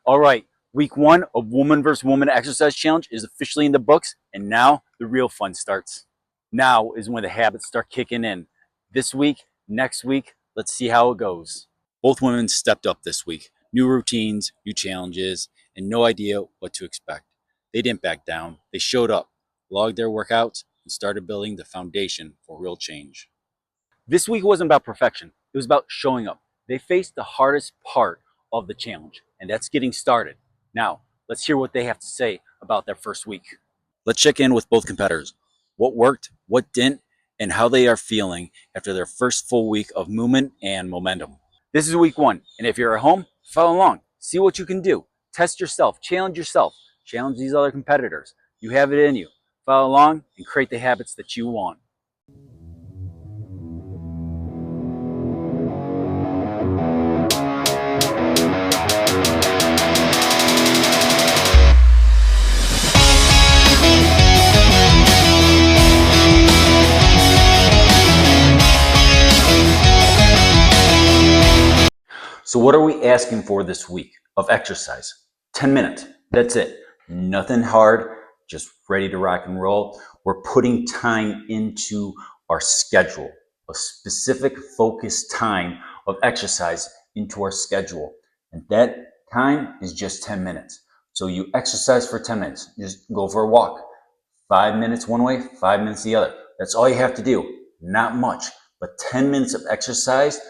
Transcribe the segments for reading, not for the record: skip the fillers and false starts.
All right, week one of Woman vs. Woman Exercise Challenge is officially in the books, and now the real fun starts. Now is when the habits start kicking in. This week, next week, let's see how it goes. Both women stepped up this week. New routines, new challenges, and no idea what to expect. They didn't back down. They showed up, logged their workouts, and started building the foundation for real change. This week wasn't about perfection. It was about showing up. They faced the hardest part of the challenge, and that's getting started. Now, let's hear what they have to say about their first week. Let's check in with both competitors. What worked, what didn't, and how they are feeling after their first full week of movement and momentum. This is week one, and if you're at home, follow along. See what you can do. Test yourself, challenge these other competitors. You have it in you. Follow along and create the habits that you want. So what are we asking for this week of exercise? 10 minutes. That's it. Nothing hard, just ready to rock and roll. We're putting time into our schedule, a specific focused time of exercise into our schedule. And that time is just 10 minutes. So you exercise for 10 minutes. Just go for a walk. 5 minutes one way, 5 minutes the other. That's all you have to do. Not much, but 10 minutes of exercise,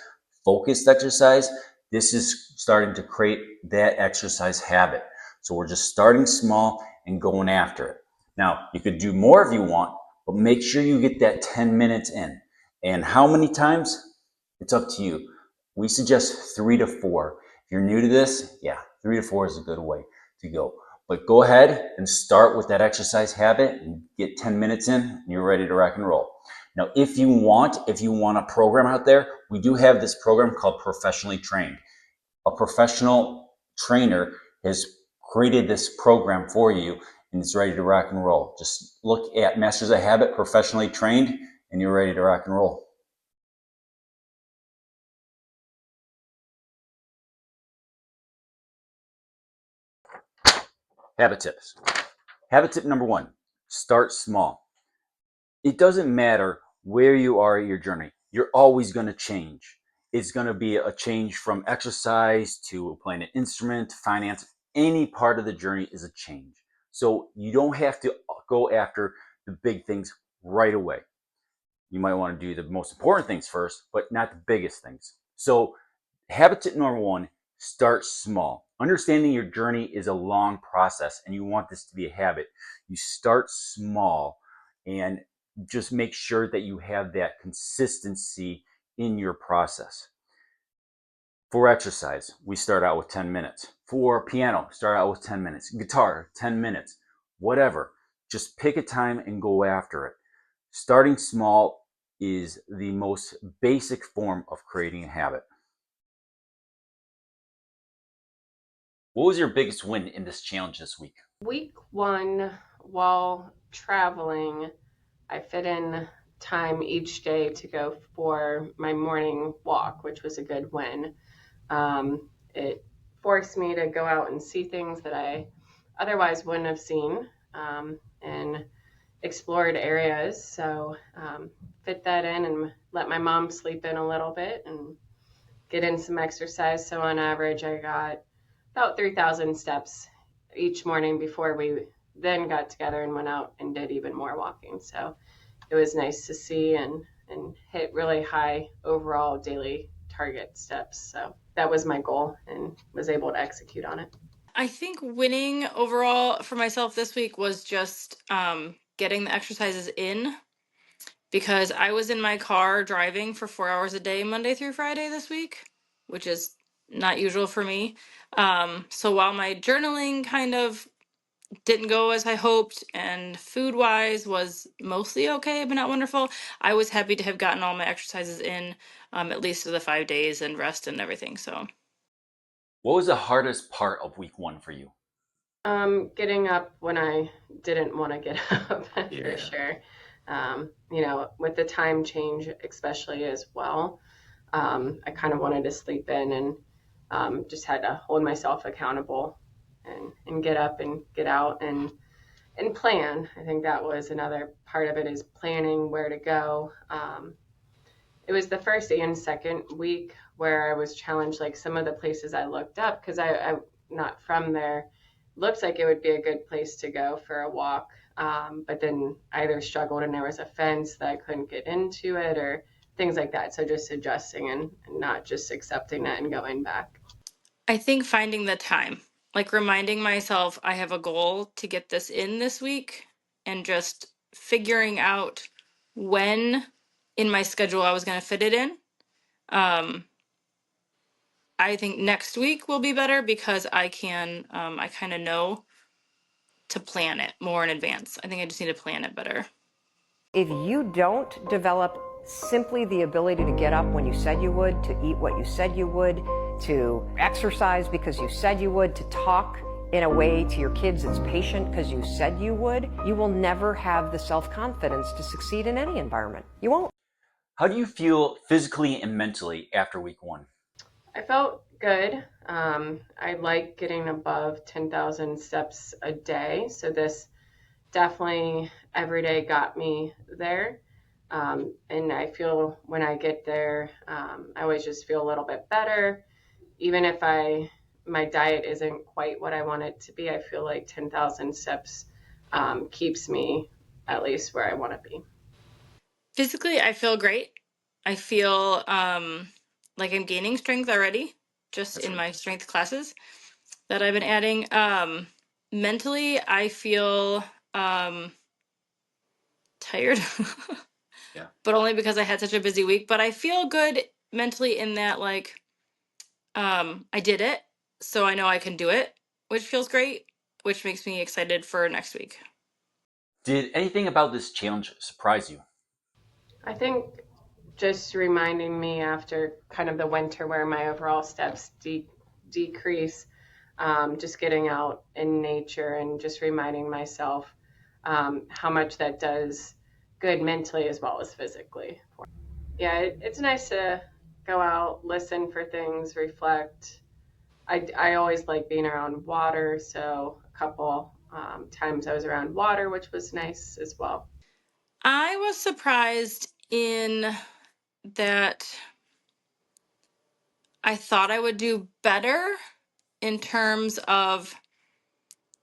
focused exercise. This is starting to create that exercise habit. So we're just starting small and going after it. Now, you could do more if you want, but make sure you get that 10 minutes in. And how many times? It's up to you. We suggest 3 to 4. If you're new to this, yeah, 3 to 4 is a good way to go. But go ahead and start with that exercise habit and get 10 minutes in and you're ready to rock and roll. Now, if you want a program out there, we do have this program called Professionally Trained. A professional trainer has created this program for you and it's ready to rock and roll. Just look at Masters of Habit, Professionally Trained, and you're ready to rock and roll. Habit tips. Habit tip number one, start small. It doesn't matter where you are at your journey. You're always going to change. It's going to be a change from exercise to playing an instrument, finance. Any part of the journey is a change. So you don't have to go after the big things right away. You might want to do the most important things first, but not the biggest things. So habit tip number one, start small. Understanding your journey is a long process and you want this to be a habit. You start small and just make sure that you have that consistency in your process. For exercise, we start out with 10 minutes. For piano, start out with 10 minutes. Guitar, 10 minutes. Whatever. Just pick a time and go after it. Starting small is the most basic form of creating a habit. What was your biggest win in this challenge this week? Week one, while traveling, I fit in time each day to go for my morning walk, which was a good win. It forced me to go out and see things that I otherwise wouldn't have seen, and explored areas. So fit that in and let my mom sleep in a little bit and get in some exercise. So on average, I got about 3,000 steps each morning before we then got together and went out and did even more walking. So it was nice to see and hit really high overall daily target steps. So that was my goal and was able to execute on it. I think winning overall for myself this week was just getting the exercises in, because I was in my car driving for 4 hours a day, Monday through Friday this week, which is not usual for me. So while my journaling kind of didn't go as I hoped and food wise was mostly okay, but not wonderful, I was happy to have gotten all my exercises in, at least for the 5 days and rest and everything. So What was the hardest part of week one for you? Getting up when I didn't want to get up for sure. With the time change, especially as well, I kind of wanted to sleep in and just had to hold myself accountable and get up and get out and plan. I think that was another part of it, is planning where to go. It was the first and second week where I was challenged, like some of the places I looked up, because I'm not from there, looks like it would be a good place to go for a walk. But then I either struggled and there was a fence that I couldn't get into it, or things like that. So just adjusting and not just accepting that and going back. I think finding the time, like reminding myself I have a goal to get this in this week, and just figuring out when in my schedule I was going to fit it in. I think next week will be better because I kind of know to plan it more in advance. I think I just need to plan it better. If you don't develop simply the ability to get up when you said you would, to eat what you said you would, to exercise because you said you would, to talk in a way to your kids that's patient because you said you would, you will never have the self-confidence to succeed in any environment. You won't. How do you feel physically and mentally after week 1? I felt good. I like getting above 10,000 steps a day. So this definitely every day got me there. And I feel when I get there, I always just feel a little bit better. Even if my diet isn't quite what I want it to be, I feel like 10,000 steps keeps me at least where I want to be. Physically, I feel great. I feel like I'm gaining strength already, just in my strength classes that I've been adding. Mentally, I feel tired, Yeah. but only because I had such a busy week. But I feel good mentally in that, like, I did it, so I know I can do it, which feels great, which makes me excited for next week. Did anything about this challenge surprise you? I think just reminding me after kind of the winter where my overall steps decrease, just getting out in nature and just reminding myself how much that does good mentally as well as physically. Yeah, it's nice to go out, listen for things, reflect. I always like being around water, so a couple times I was around water, which was nice as well. I was surprised in that I thought I would do better in terms of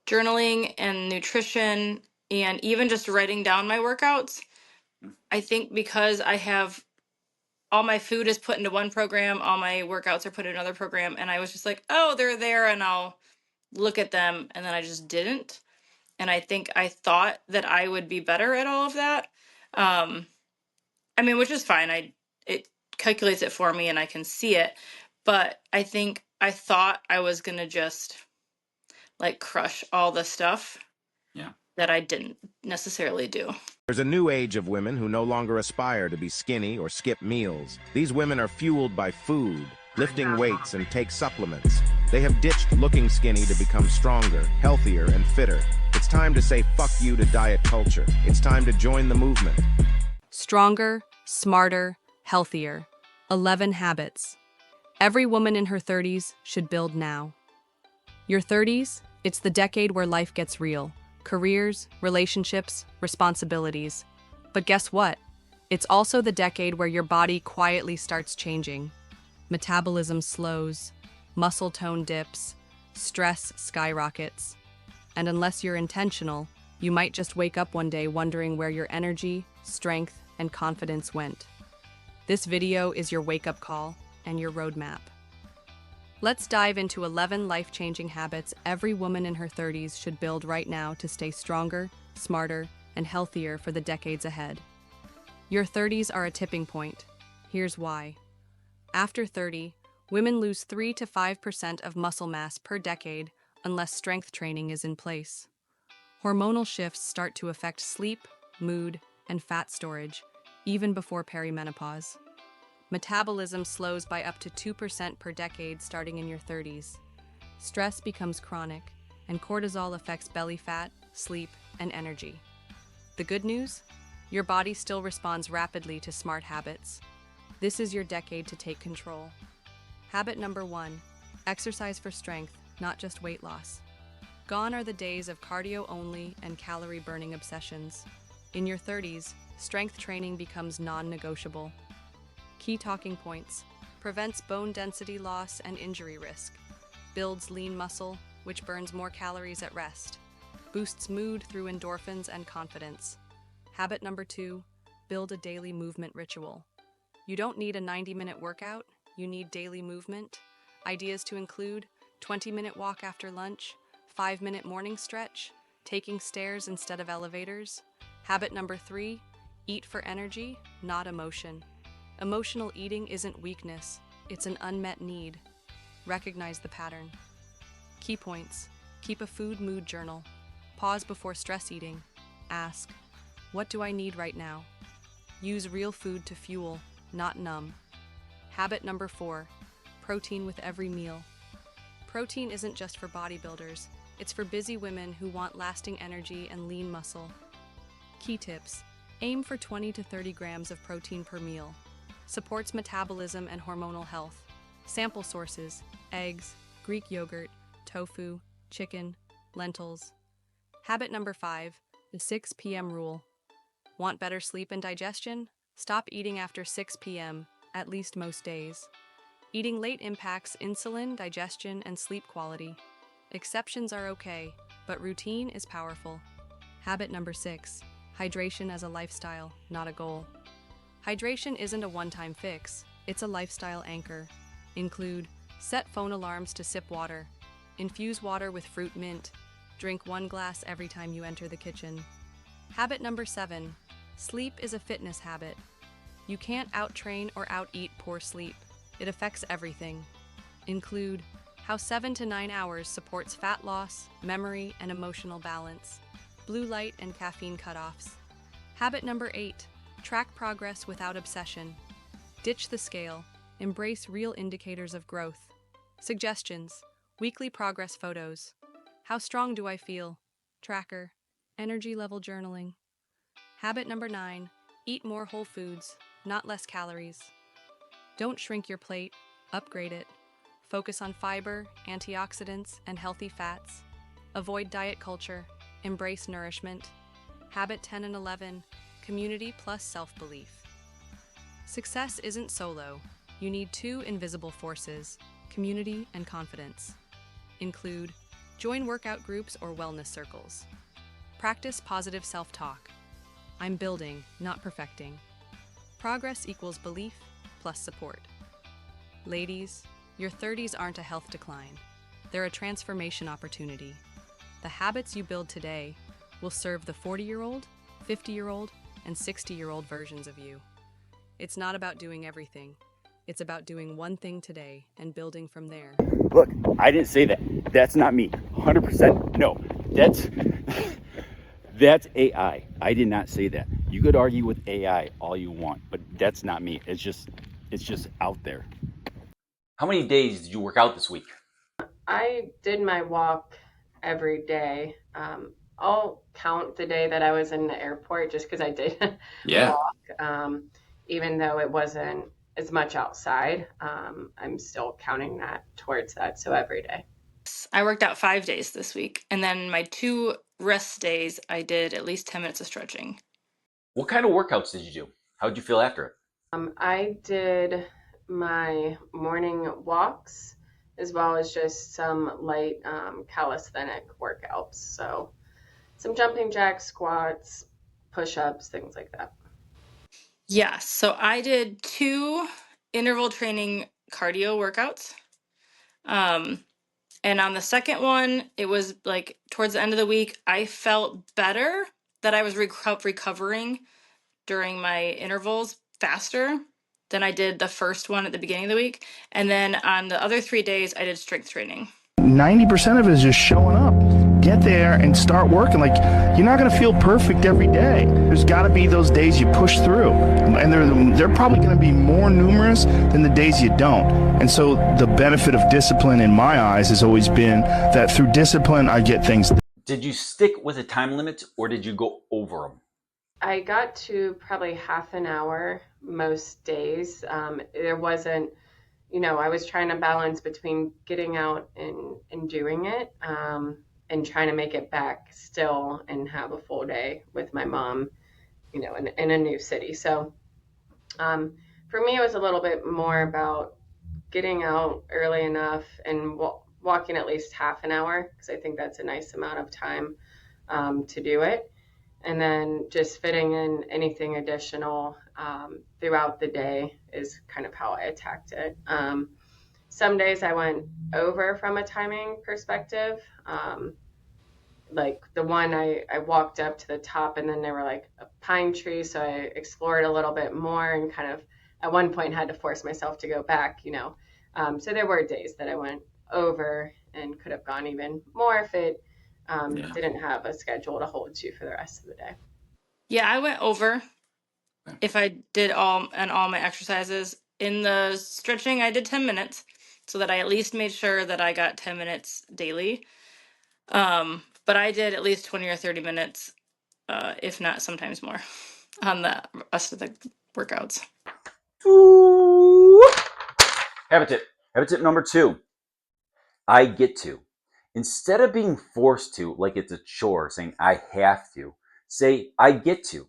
journaling and nutrition and even just writing down my workouts. I think because I have all my food is put into one program, all my workouts are put in another program, and I was just like, oh, they're there, and I'll look at them, and then I just didn't. And I think I thought that I would be better at all of that. I mean, which is fine. It calculates it for me and I can see it. But I think I thought I was gonna just like crush all the stuff that I didn't necessarily do. There's a new age of women who no longer aspire to be skinny or skip meals. These women are fueled by food, lifting weights, and take supplements. They have ditched looking skinny to become stronger, healthier, and fitter. It's time to say fuck you to diet culture. It's time to join the movement. Stronger, smarter, healthier. 11 habits. Every woman in her 30s should build now. Your 30s, it's the decade where life gets real. Careers, relationships, responsibilities. But guess what? It's also the decade where your body quietly starts changing. Metabolism slows, muscle tone dips, stress skyrockets. And unless you're intentional, you might just wake up one day wondering where your energy, strength, and confidence went. This video is your wake-up call and your roadmap. Let's dive into 11 life-changing habits every woman in her 30s should build right now to stay stronger, smarter, and healthier for the decades ahead. Your 30s are a tipping point. Here's why. After 30, women lose 3 to 5% of muscle mass per decade unless strength training is in place. Hormonal shifts start to affect sleep, mood, and fat storage, even before perimenopause. Metabolism slows by up to 2% per decade starting in your 30s. Stress becomes chronic, and cortisol affects belly fat, sleep, and energy. The good news? Your body still responds rapidly to smart habits. This is your decade to take control. Habit number 1, exercise for strength, not just weight loss. Gone are the days of cardio only and calorie burning obsessions. In your 30s, strength training becomes non negotiable. Key talking points: prevents bone density loss and injury risk, builds lean muscle, which burns more calories at rest, boosts mood through endorphins and confidence. Habit number 2, build a daily movement ritual. You don't need a 90-minute workout, you need daily movement. Ideas to include 20-minute walk after lunch, 5-minute morning stretch, taking stairs instead of elevators. Habit number 3, eat for energy, not emotion. Emotional eating isn't weakness, it's an unmet need. Recognize the pattern. Key points: keep a food mood journal. Pause before stress eating. Ask, what do I need right now? Use real food to fuel, not numb. Habit number 4, protein with every meal. Protein isn't just for bodybuilders, it's for busy women who want lasting energy and lean muscle. Key tips: aim for 20 to 30 grams of protein per meal. Supports metabolism and hormonal health. Sample sources: eggs, Greek yogurt, tofu, chicken, lentils. Habit number 5, the 6 p.m. rule. Want better sleep and digestion? Stop eating after 6 p.m., at least most days. Eating late impacts insulin, digestion, and sleep quality. Exceptions are okay, but routine is powerful. Habit number 6, hydration as a lifestyle, not a goal. Hydration isn't a one-time fix, it's a lifestyle anchor. Include: set phone alarms to sip water, infuse water with fruit mint, drink 1 glass every time you enter the kitchen. Habit number 7, sleep is a fitness habit. You can't out-train or out-eat poor sleep. It affects everything. Include how 7 to 9 hours supports fat loss, memory, and emotional balance. Blue light and caffeine cutoffs. Habit number 8, track progress without obsession. Ditch the scale. Embrace real indicators of growth. Suggestions: weekly progress photos. How strong do I feel? Tracker. Energy level journaling. Habit number 9, eat more whole foods, not less calories. Don't shrink your plate, upgrade it. Focus on fiber, antioxidants, and healthy fats. Avoid diet culture. Embrace nourishment. Habit 10 and 11, community plus self-belief. Success isn't solo. You need 2 invisible forces, community and confidence. Include: join workout groups or wellness circles. Practice positive self-talk. I'm building, not perfecting. Progress equals belief plus support. Ladies, your 30s aren't a health decline. They're a transformation opportunity. The habits you build today will serve the 40-year-old, 50-year-old, and 60-year-old versions of you. It's not about doing everything. It's about doing one thing today and building from there. Look, I didn't say that. That's not me. 100% no. That's AI. I did not say that. You could argue with AI all you want, but that's not me. It's just out there. How many days did you work out this week? I did my walk every day. I'll count the day that I was in the airport just because I did walk, even though it wasn't as much outside. I'm still counting that towards that, so every day. I worked out 5 days this week, and then my 2 rest days, I did at least 10 minutes of stretching. What kind of workouts did you do? How did you feel after it? I did my morning walks as well as just some light calisthenic workouts. So some jumping jacks, squats, push-ups, things like that. Yeah, so I did 2 interval training cardio workouts. And on the second one, it was like towards the end of the week, I felt better that I was recovering during my intervals faster than I did the first one at the beginning of the week. And then on the other 3 days, I did strength training. 90% of it is just showing up. Get there and start working. Like, you're not going to feel perfect every day. There's got to be those days you push through. And they're probably going to be more numerous than the days you don't. And so the benefit of discipline in my eyes has always been that through discipline, I get things done. Did you stick with a time limit or did you go over them? I got to probably half an hour most days. There wasn't, I was trying to balance between getting out and doing it. and trying to make it back still and have a full day with my mom, in a new city. So for me, it was a little bit more about getting out early enough and walking at least half an hour, because I think that's a nice amount of time to do it. And then just fitting in anything additional throughout the day is kind of how I attacked it. Some days I went over from a timing perspective. Like the one I walked up to the top, and then there were like a pine tree, so I explored a little bit more and kind of at one point had to force myself to go back. So there were days that I went over and could have gone even more if it didn't have a schedule to hold you for the rest of the day. Yeah, I went over if I did all my exercises. In the stretching, I did 10 minutes so that I at least made sure that I got 10 minutes daily. But I did at least 20 or 30 minutes, if not sometimes more, on the rest of the workouts. Habit tip. Habit tip number 2. I get to. Instead of being forced to, like it's a chore, saying I have to, say I get to.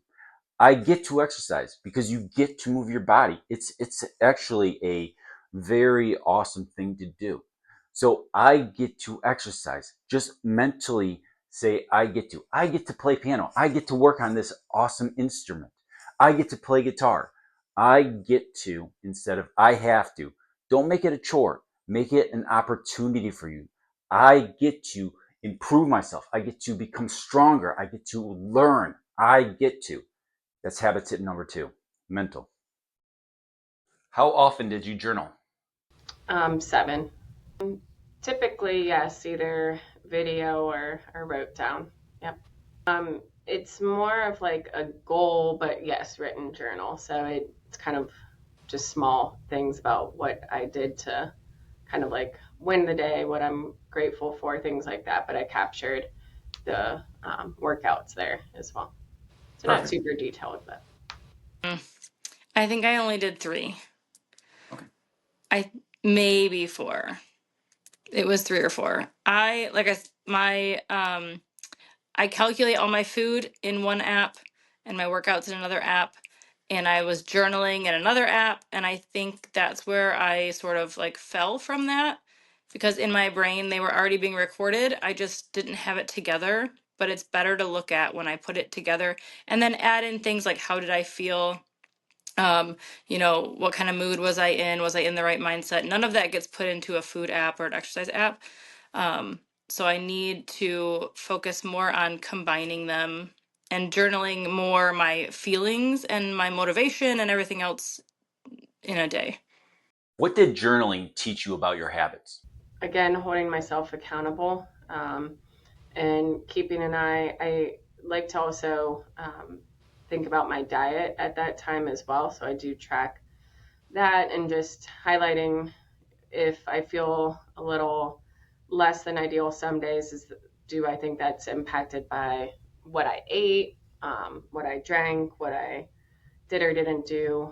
I get to exercise because you get to move your body. It's actually a very awesome thing to do. So I get to exercise. Just mentally say I get to. I get to play piano. I get to work on this awesome instrument. I get to play guitar. I get to instead of I have to. Don't make it a chore. Make it an opportunity for you. I get to improve myself. I get to become stronger. I get to learn. I get to. That's habit tip number 2, mental. How often did you journal? 7. Typically, yes, either video or wrote down. Yep. It's more of like a goal, but yes, written journal. So it's kind of just small things about what I did to kind of like win the day, what I'm grateful for, things like that. But I captured the workouts there as well. So not super detailed, but. I think I only did 3. Okay. Maybe 4. It was 3 or 4. I calculate all my food in one app and my workouts in another app, and I was journaling in another app, and I think that's where I sort of like fell from that, because in my brain they were already being recorded. I just didn't have it together, but it's better to look at when I put it together and then add in things like how did I feel? What kind of mood was I in? Was I in the right mindset? None of that gets put into a food app or an exercise app. So I need to focus more on combining them and journaling more my feelings and my motivation and everything else in a day. What did journaling teach you about your habits? Again, holding myself accountable and keeping an eye. I like to also think about my diet at that time as well. So I do track that and just highlighting if I feel a little less than ideal some days, do I think that's impacted by what I ate, what I drank, what I did or didn't do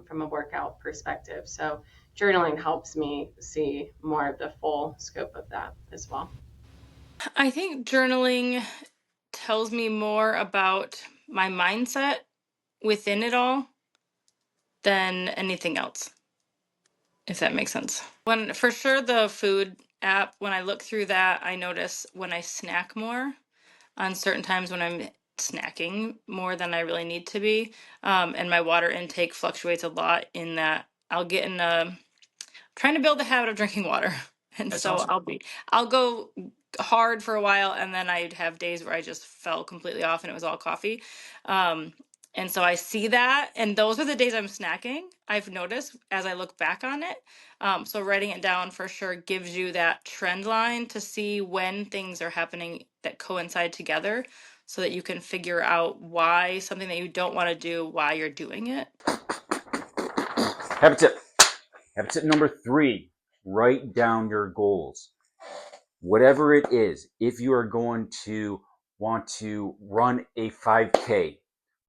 from a workout perspective. So journaling helps me see more of the full scope of that as well. I think journaling tells me more about my mindset within it all than anything else, if that makes sense. When for sure the food app, when I look through that, I notice when I snack more on certain times when I'm snacking more than I really need to be. And my water intake fluctuates a lot in that I'll get in trying to build the habit of drinking water. And That's so awesome. I'll go hard for a while, and then I'd have days where I just fell completely off and it was all coffee. And so I see that, and those are the days I'm snacking, I've noticed as I look back on it. So writing it down for sure gives you that trend line to see when things are happening that coincide together so that you can figure out why something that you don't want to do, why you're doing it. Habit tip. Habit tip number 3, write down your goals. Whatever it is, if you are going to want to run a 5K,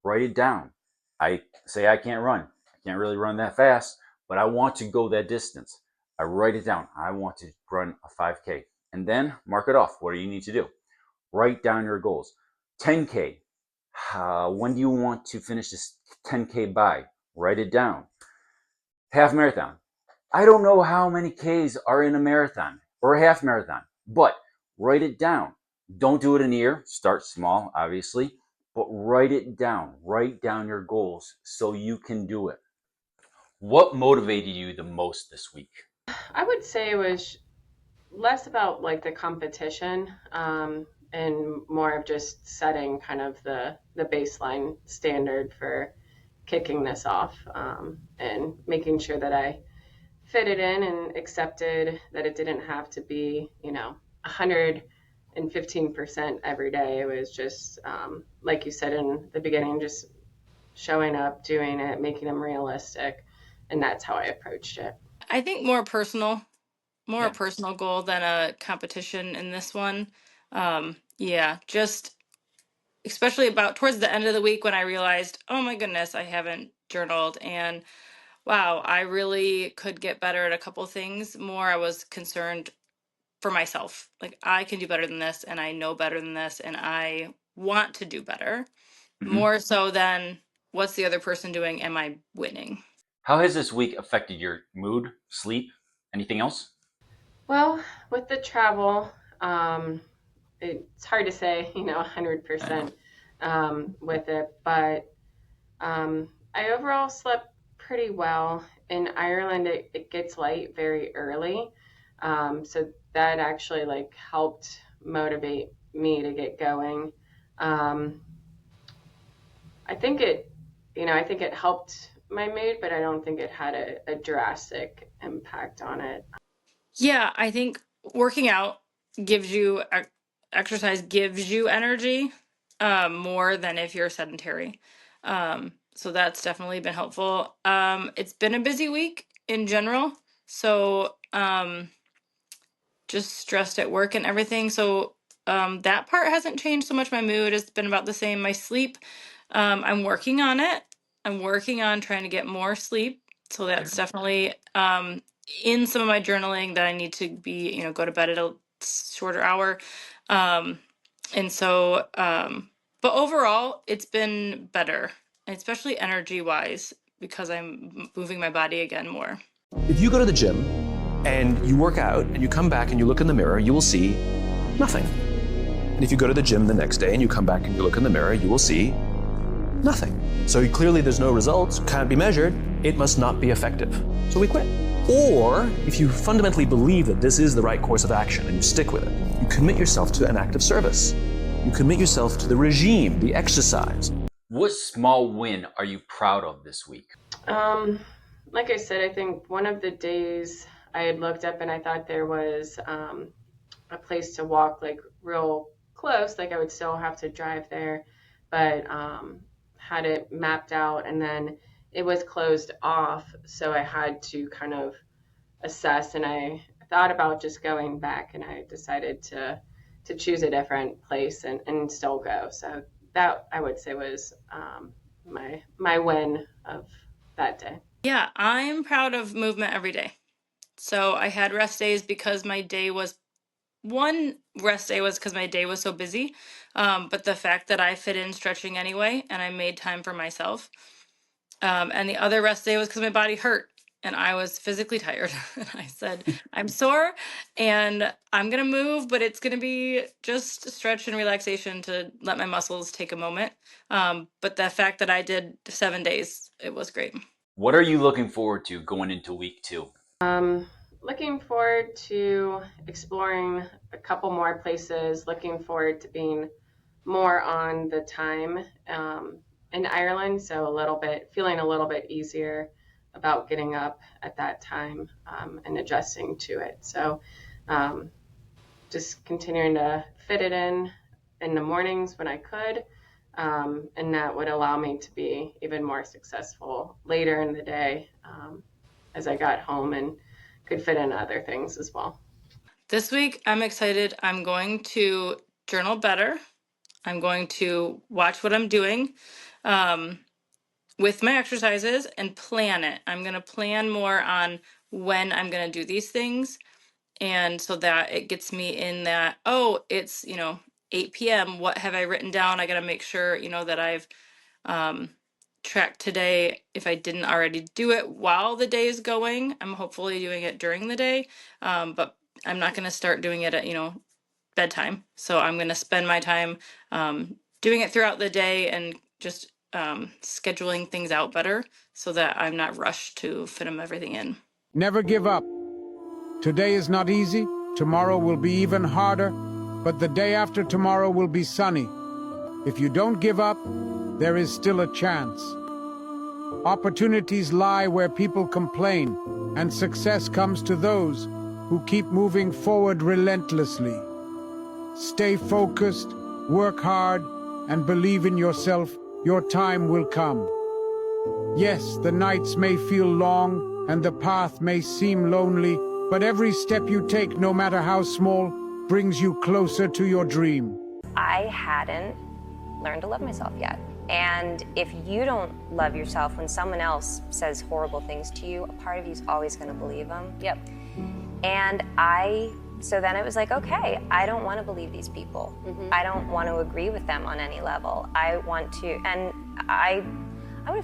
write it down. I say I can't run. I can't really run that fast, but I want to go that distance. I write it down. I want to run a 5K. And then mark it off. What do you need to do? Write down your goals. 10K. When do you want to finish this 10K by? Write it down. Half marathon. I don't know how many Ks are in a marathon or a half marathon, but write it down. Don't do it in a year. Start small, obviously, but write it down. Write down your goals so you can do it. What motivated you the most this week? I would say it was less about like the competition, and more of just setting kind of the baseline standard for kicking this off, and making sure that I fit it in and accepted that it didn't have to be, 115% every day. It was just, like you said in the beginning, just showing up, doing it, making them realistic. And that's how I approached it. I think more Yeah. a personal goal than a competition in this one. Yeah, just especially about towards the end of the week when I realized, oh my goodness, I haven't journaled, and wow, I really could get better at a couple things more. I was concerned for myself. Like, I can do better than this, and I know better than this, and I want to do better. More so than what's the other person doing? Am I winning? How has this week affected your mood, sleep, anything else? Well, with the travel, it's hard to say, 100% with it, but I overall slept pretty well. In Ireland, it gets light very early, so that actually like helped motivate me to get going. Um, I think it helped my mood, but I don't think it had a drastic impact on it. Yeah, I think working out gives you exercise gives you energy, more than if you're sedentary. So that's definitely been helpful. It's been a busy week in general, so just stressed at work and everything. So that part hasn't changed so much. My mood has been about the same. My sleep, I'm working on it. I'm working on trying to get more sleep. So that's definitely in some of my journaling that I need to be, go to bed at a shorter hour. And so, but overall, it's been better, especially energy wise, because I'm moving my body again more. If you go to the gym and you work out and you come back and you look in the mirror, you will see nothing. And if you go to the gym the next day and you come back and you look in the mirror, you will see nothing. So clearly there's no results, can't be measured, it must not be effective. So we quit. Or if you fundamentally believe that this is the right course of action and you stick with it, you commit yourself to an act of service. You commit yourself to the regime, the exercise. What small win are you proud of this week? Like I said, I think one of the days I had looked up and I thought there was a place to walk like real close, like I would still have to drive there, but had it mapped out, and then it was closed off, so I had to kind of assess, and I thought about just going back, and I decided to choose a different place and still go. So that I would say was my win of that day. Yeah, I'm proud of movement every day. So I had rest days because my day was one rest day was because my day was so busy. But the fact that I fit in stretching anyway and I made time for myself. And the other rest day was because my body hurt and I was physically tired. And I said, I'm sore and I'm going to move, but it's going to be just stretch and relaxation to let my muscles take a moment. But the fact that I did 7 days, it was great. What are you looking forward to going into week 2? Looking forward to exploring a couple more places, looking forward to being more on the time in Ireland, so feeling a little bit easier about getting up at that time and adjusting to it. So just continuing to fit it in the mornings when I could, and that would allow me to be even more successful later in the day as I got home and could fit in other things as well. This week, I'm excited. I'm going to journal better. I'm going to watch what I'm doing with my exercises and plan it. I'm going to plan more on when I'm going to do these things. And so that it gets me in that, oh, it's, 8 p.m. What have I written down? I got to make sure, you know, that I've tracked today if I didn't already do it while the day is going. I'm hopefully doing it during the day, but I'm not going to start doing it at, you know, bedtime. So I'm going to spend my time doing it throughout the day and just scheduling things out better so that I'm not rushed to fit them everything in. Never give up. Today is not easy, tomorrow will be even harder, but the day after tomorrow will be sunny. If you don't give up, there is still a chance. Opportunities lie where people complain, and success comes to those who keep moving forward relentlessly. Stay focused, work hard, and believe in yourself. Your time will come. Yes, the nights may feel long, and the path may seem lonely, but every step you take, no matter how small, brings you closer to your dream. I hadn't learned to love myself yet. And if you don't love yourself when someone else says horrible things to you, a part of you is always going to believe them. Yep. And so then it was like, okay, I don't want to believe these people. I don't want to agree with them on any level. I want to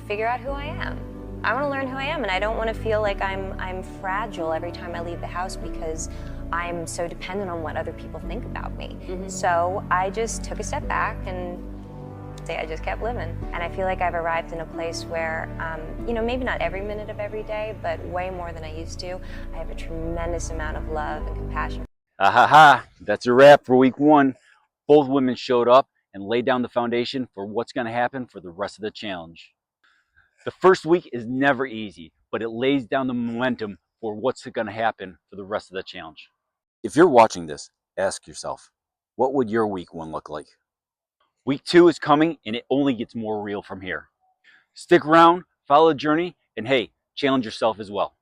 figure out who I am. I want to learn who I am, and I don't want to feel like I'm fragile every time I leave the house because I'm so dependent on what other people think about me. So I just took a step back and I just kept living. And I feel like I've arrived in a place where, you know, maybe not every minute of every day, but way more than I used to. I have a tremendous amount of love and compassion. That's a wrap for week 1. Both women showed up and laid down the foundation for what's going to happen for the rest of the challenge. The first week is never easy, but it lays down the momentum for what's going to happen for the rest of the challenge. If you're watching this, ask yourself, what would your week 1 look like? Week 2 is coming, and it only gets more real from here. Stick around, follow the journey, and hey, challenge yourself as well.